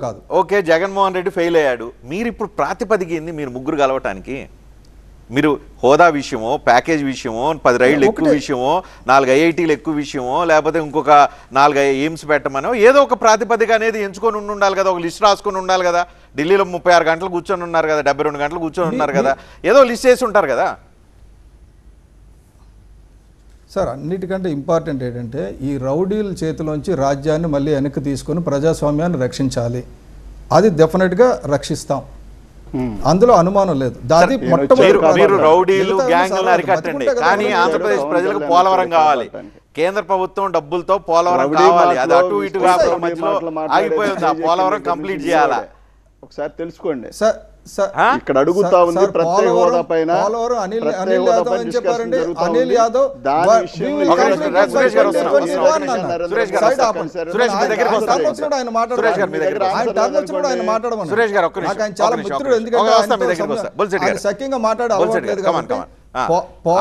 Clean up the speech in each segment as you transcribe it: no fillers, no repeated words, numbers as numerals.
కాదు. Okay, Jaganmohan Reddy fail అయ్యాడు. మీరు ఇప్పుడు ప్రాతిపదిక ఏంది మీరు ముగ్గురు కలవటానికి? మీరు హోదా విషయమో, ప్యాకేజ్ విషయమో, 10 రైళ్లు ఎక్కువ విషయమో, 4 ఐఐటీలు ఎక్కువ విషయమో, లేకపోతే ఇంకొక 4 ఎయిమ్స్ పెట్టమనో ఏదో ఒక ప్రాతిపదిక అనేది ఎంచుకొని ఉండాలి కదా, ఒక లిస్ట్ రాసుకొని ఉండాలి కదా. ఢిల్లీలో 36 గంటలు కూర్చొని ఉన్నారు కదా, 72 గంటలు కూర్చొని ఉన్నారు కదా, ఏదో లిస్ట్ చేసి ఉంటారు కదా. సార్ అన్నిటికంటే ఇంపార్టెంట్ ఏంటంటే ఈ రౌడీల చేతిలోంచి రాజ్యాన్ని మళ్ళీ వెనక్కి తీసుకొని ప్రజాస్వామ్యాన్ని రక్షించాలి. అది డెఫినెట్గా రక్షిస్తాం, అందులో అనుమానం లేదు. దాది మీరు రౌడీలు గ్యాంగ్లను అరికట్టండి, కానీ ఆంధ్రప్రదేశ్ ప్రజలకు పోలవరం కావాలి. కేంద్ర ప్రభుత్వం డబ్బులతో పోలవరం కావాలి. అది అటు ఇటు మధ్యలో ఆగిపోయింది. ఆ పోలవరం కంప్లీట్ చేయాలా ఒకసారి తెలుసుకోండి. ఇక్కడ అడుగుతా ఉంది ప్రత్యేక హోదా పైన అనిల్ యాదవ్ అని చెప్పారండి. అనిల్ యాదవ్ సఖ్యంగా మాట్లాడాలి.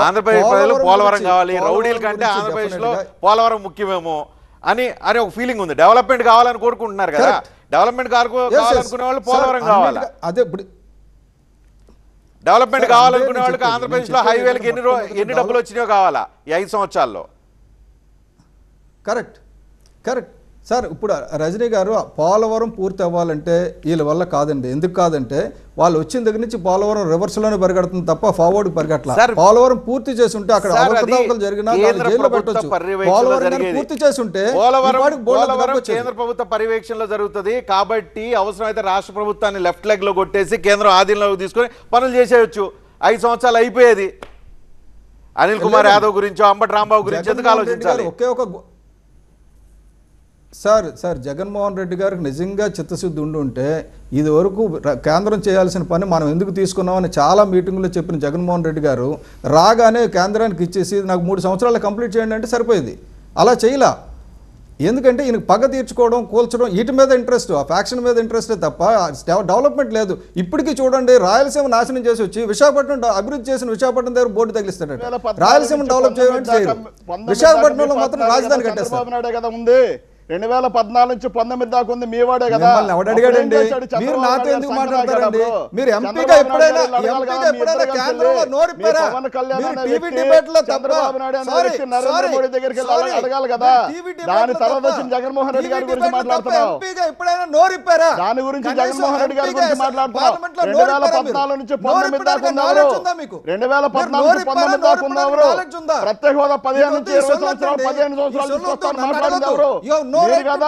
ఆంధ్రప్రదేశ్ ప్రజలు పోలవరం కావాలి, రౌడీల కంటే ఆంధ్రప్రదేశ్ లో పోలవరం ముఖ్యమేమో అని ఒక ఫీలింగ్ ఉంది. డెవలప్మెంట్ కావాలని కోరుకుంటున్నారు కదా. డెవలప్మెంట్ కావాలనుకునే వాళ్ళు పోలవరం కావాలి. అదే ఇప్పుడు డెవలప్మెంట్ కావాలనుకునే వాళ్ళకి ఆంధ్రప్రదేశ్ లో హైవేలకు ఎన్ని డబ్బులు వచ్చినాయో కావాలా ఈ 5 సంవత్సరాల్లో. Correct sir. ఇప్పుడు రజనీ గారు పోలవరం పూర్తి అవ్వాలంటే వీళ్ళ వల్ల కాదండి. ఎందుకు కాదంటే వాళ్ళు వచ్చిన దగ్గర నుంచి పోలవరం రివర్స్ లోనే పరిగెడుతుంది తప్ప ఫార్వర్డ్ పరిగెట్ల. పోలవరం పూర్తి చేసి ఉంటే అక్కడ అవకతవకలు జరిగినా జైల్లో పెట్టొచ్చు. పోలవరం పూర్తి చేసి ఉంటే కేంద్ర ప్రభుత్వ పర్యవేక్షణలో జరుగుతుంది కాబట్టి అవసరమైతే రాష్ట్ర ప్రభుత్వాన్ని లెఫ్ట్ లెగ్ లో కొట్టేసి కేంద్రం ఆధీనంలోకి తీసుకొని పనులు చేసేయచ్చు. 5 సంవత్సరాలు అయిపోయేది. అనిల్ కుమార్ యాదవ్ గురించో అంబటి రాంబాబు గురించి ఎందుకు ఆలోచించాలి? ఒకే ఒక సార్ జగన్మోహన్ రెడ్డి గారికి నిజంగా చిత్తశుద్ధి ఉంటే ఇది వరకు కేంద్రం చేయాల్సిన పని మనం ఎందుకు తీసుకున్నామని చాలా మీటింగుల్లో చెప్పిన జగన్మోహన్ రెడ్డి గారు రాగానే కేంద్రానికి ఇచ్చేసి నాకు 3 సంవత్సరాలు కంప్లీట్ చేయండి అంటే సరిపోయేది. అలా చేయలా. ఎందుకంటే ఈయనకు పగ తీర్చుకోవడం, కూల్చడం వీటి మీద ఇంట్రెస్ట్, ఆ ఫ్యాక్షన్ మీద ఇంట్రెస్టే తప్ప డెవలప్మెంట్ లేదు. ఇప్పటికీ చూడండి, రాయలసీమ నాశనం చేసి వచ్చి విశాఖపట్నం అభివృద్ధి చేసిన విశాఖపట్నం దగ్గర బోర్డు తగిలిస్తాడు. రాయలసీమ డెవలప్ చేయాలంటే విశాఖపట్నంలో మాత్రం రాజధాని కట్టేస్తారు. 2014 నుంచి 19 దాకా ఉంది మీ వాడే కదా. అడిగాడండి మీరు నాతో ఎందుకు మాట్లాడతారండి? మీరు ఎంపీగా ఎప్పుడైనా కేంద్రంలో నోరిప్పారా? నరేంద్ర మోడీ దగ్గరికి అడగాలి కదా. దాని తర్వాత వచ్చిన జగన్మోహన్ రెడ్డి గారి గురించి మాట్లాడుతున్నావు. ఎప్పుడైనా నోరిప్పారా? దాని గురించి జగన్మోహన్ రెడ్డి గారి గురించి మాట్లాడుతున్నావు. 2014 నుంచి 19 దాకా ఉన్నారు. 2014 నుంచి 19 దాకా ఉన్నారు. ప్రత్యేక హోదా 15 నుంచి 20 సంవత్సరాలు 15 సంవత్సరాలు మాట్లాడుతున్నారు. మీరు కదా,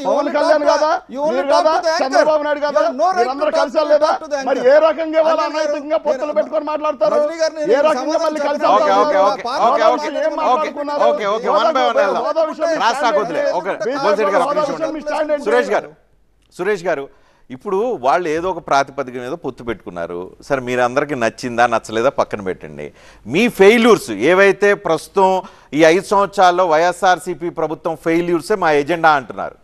పవన్ కళ్యాణ్ కదా, మీరు కదా, చంద్రబాబు నాయుడు కదా, మీరందరూ కలిసారు లేదా? మరి ఏ రకంగా వాళ్ళు అనైతికంగా పొత్తులు పెట్టుకొని మాట్లాడతారు? ఏ రకంగా మళ్ళీ కలిసి సురేష్ గారు ఇప్పుడు వాళ్ళు ఏదో ఒక ప్రాతిపదిక మీద పొత్తు పెట్టుకున్నారు. సరే, మీరు అందరికీ నచ్చిందా నచ్చలేదా పక్కన పెట్టండి. మీ ఫెయిల్యూర్స్ ఏవైతే ప్రస్తుతం ఈ 5 సంవత్సరాల్లో వైఎస్ఆర్సీపీ ప్రభుత్వం ఫెయిల్యూర్సే మా ఎజెండా అంటున్నారు.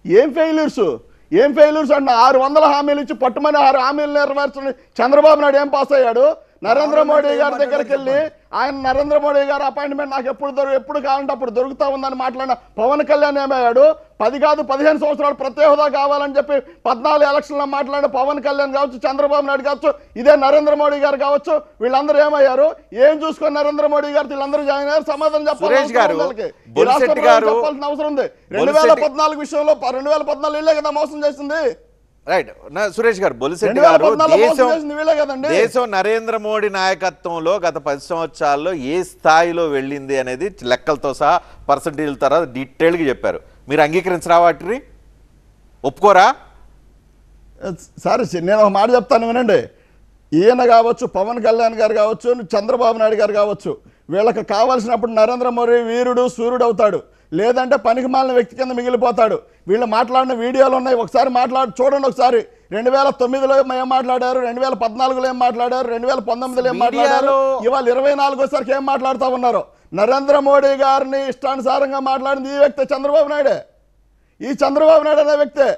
ఏం ఫెయిల్యూర్స్ అంటే 600 హామీలు ఇచ్చి పట్టుమని 6 హామీలు నెరవేర్చండి. చంద్రబాబు నాయుడు ఏం పాస్ అయ్యాడు? నరేంద్ర మోడీ గారి దగ్గరికి వెళ్ళి ఆయన నరేంద్ర మోడీ గారు అపాయింట్మెంట్ నాకు ఎప్పుడు కావాలంటే అప్పుడు దొరుకుతా ఉందని మాట్లాడిన పవన్ కళ్యాణ్ ఏమయ్యాడు? 10 కాదు 15 సంవత్సరాలు ప్రత్యేక హోదా కావాలని చెప్పి 14 ఎలక్షన్లో మాట్లాడిన పవన్ కళ్యాణ్ కావచ్చు, చంద్రబాబు నాయుడు కావచ్చు, ఇదే నరేంద్ర మోడీ గారు కావచ్చు, వీళ్ళందరూ ఏమయ్యారు? ఏం చూసుకొని నరేంద్ర మోడీ గారు వీళ్ళందరూ జాయిన్ అయ్యారు? సమాధానం చెప్పాల్సిన అవసరం ఉంది. 2014 విషయంలో 2014 వీళ్ళే కదా మోసం చేసింది. రైట్. సురేష్ గారు, బొలిశెట్టి గారు, దేశం నరేంద్ర మోడీ నాయకత్వంలో గత 10 సంవత్సరాల్లో ఏ స్థాయిలో వెళ్ళింది అనేది లెక్కలతో సహా పర్సంటేజ్ల తర్వాత డీటెయిల్గా చెప్పారు. మీరు అంగీకరించరా? వాటిని ఒప్పుకోరా? సరే, నేను ఒక మాట చెప్తాను వినండి. ఈయన కావచ్చు, పవన్ కళ్యాణ్ గారు కావచ్చు, చంద్రబాబు నాయుడు గారు కావచ్చు, వీళ్ళకి కావాల్సినప్పుడు నరేంద్ర మోడీ వీరుడు సూర్యుడు అవుతాడు, లేదంటే పనికి మాలిన వ్యక్తి కింద మిగిలిపోతాడు. వీళ్ళు మాట్లాడిన వీడియోలు ఉన్నాయి, ఒకసారి చూడండి. ఒకసారి 2009లో ఏం మాట్లాడారు, 2014లో ఏం మాట్లాడారు, 2019లో ఏం మాట్లాడారు, ఇవాళ 24 ఏం మాట్లాడుతూ ఉన్నారు. నరేంద్ర మోడీ గారిని ఇష్టానుసారంగా మాట్లాడింది ఈ వ్యక్తి చంద్రబాబు నాయుడే. ఈ చంద్రబాబు నాయుడు అనే వ్యక్తే.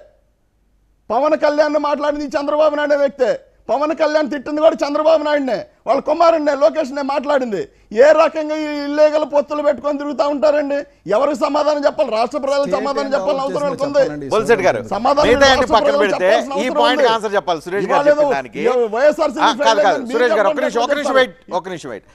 పవన్ కళ్యాణ్ మాట్లాడింది ఈ చంద్రబాబు నాయుడు అనే వ్యక్తే. పవన్ కళ్యాణ్ తిట్టింది కూడా చంద్రబాబు నాయుడునే, వాళ్ళ కుమారుడినే, లోకేష్నే మాట్లాడింది. ఏ రకంగా ఈ ఇల్లీగల్ పొత్తులు పెట్టుకొని తిరుగుతూ ఉంటారండి? ఎవరికి సమాధానం చెప్పాలి? రాష్ట్ర ప్రజలకు సమాధానం చెప్పాలని అవసరం ఉంది. బొల్సెట్ గారు సమాధానం మిగతా అన్ని రాష్ట్ర పక్కన ప్రజలకు పెడితే చెప్పాల్సిన ఈ అవసరం పాయింట్ ఉంది. ఆన్సర్ చెప్పాలి సురేష్ గారు ఇవాళ ఏదో చెప్పిన దానికి. వైఎస్ఆర్సీపీ కాదు ఫెయిల్ కాదు అయిందని సురేష్ గారు మీరు ఒక్క నిమిషం చెప్పండి. వెయిట్.